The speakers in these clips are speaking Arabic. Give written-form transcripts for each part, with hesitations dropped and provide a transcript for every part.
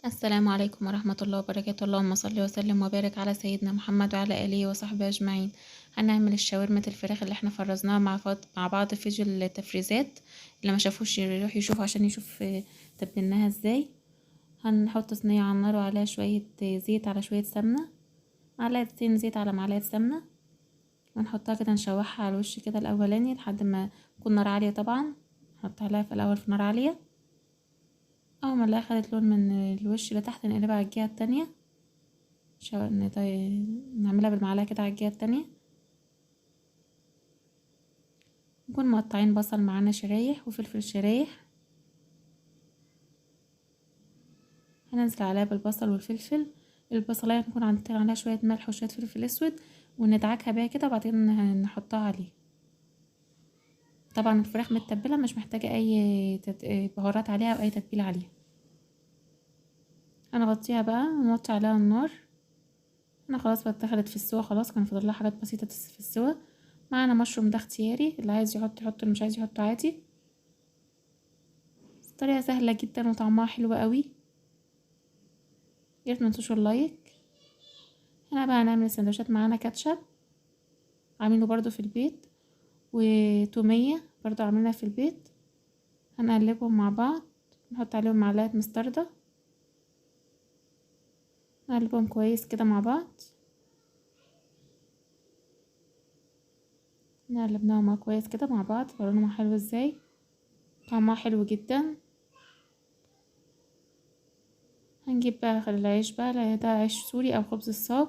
السلام عليكم ورحمة الله وبركاته. اللهم صل وسلم وبارك على سيدنا محمد وعلى آله وصحبه أجمعين. هنعمل الشاورما الفراخ اللي احنا فرزناها مع بعض في فيديو التفريزات. اللي ما شافوش يروح يشوف عشان يشوف تبلناها ازاي. هنحط صينية على النار وعليها شوية زيت على شوية سمنة، معلقتين زيت على معلقة سمنة، ونحطها كده نشوحها على الوش كده الأولاني لحد ما تكون نار عالية. طبعا نحط عليها في الأول في نار عالية، اول ما نلاقيها خدت لون من الوش لتحت نقلبها على الجهه التانية، نعملها بالمعلقه كده على الجهه التانية. نكون مقطعين بصل معانا شرايح وفلفل شرايح، هننزل عليها بالبصل والفلفل. البصلايه نكون عندنا عليها شويه ملح وشويه فلفل اسود وندعكها بيها كده وبعدين نحطها عليه. طبعا الفراخ متبله مش محتاجه اي بهارات عليها او اي تتبيله عليها. هنغطيها بقى ونوطي عليها النار. انا خلاص بقى دخلت في السوا، خلاص كان فاضل لها حاجات بسيطه في السوا. معانا مشروم، ده اختياري، اللي عايز يحط يحط، اللي مش عايز يحطه عادي. طريقه سهله جدا وطعمها حلو قوي. ياريت منسوش اللايك. هنا بقى هنعمل السندوتشات. معانا كاتشب عاملينه برضو في البيت، وتوميه برضو عاملينها في البيت. هنقلبهم مع بعض، نحط عليهم معلقه مستردة، نقلبهم كويس كده مع بعض. نقلبناهم كويس كده مع بعض. لونهم حلو ازاي، طعمها حلو جدا. هنجيب بقى العيش بقى، ده عيش سوري او خبز الصاج،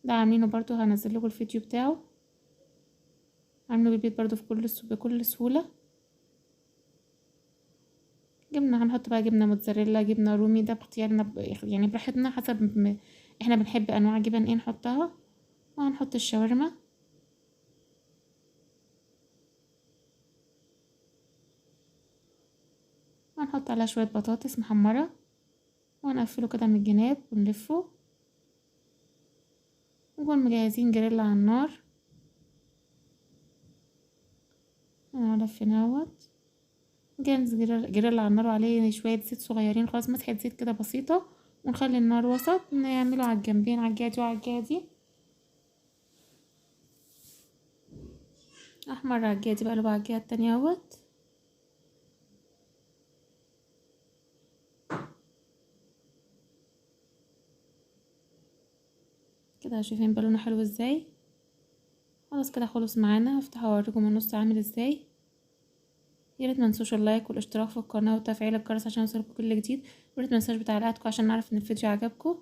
ده عاملينه برضو، هنزل لكم الفيديو بتاعه. عامله بالبيت برضو بكل سهولة. جبنة هنحط بقى جبنة موتزاريلا، جبنة رومي، ده باختيارنا يعني براحتنا حسب احنا بنحب انواع جبن ايه نحطها. وهنحط الشاورما، وهنحط عليها شوية بطاطس محمرة، وهنقفله كده من الجناب ونلفه. ونكون مجهزين جريلا على النار، لفيناه اهوت. نجهز جريلا على النار وعليه شوية زيت صغيرين خلاص، مسحة زيت كده بسيطة. ونخلي النار وسط، نعمله على الجنبين، على الجهة دي وعلى الجهة دي. احمر على الجهة دي بقى، على الجهة التانية اهوت. كده شايفين بالونه حلو ازاي. خلاص كده خلص معانا. هفتح اوريكم النص عامل ازاي. ياريت منسوش اللايك والاشتراك في القناة وتفعيل الجرس عشان يوصلكوا كل جديد. وياريت منسوش بتعليقاتكم عشان نعرف ان الفيديو عجبكم.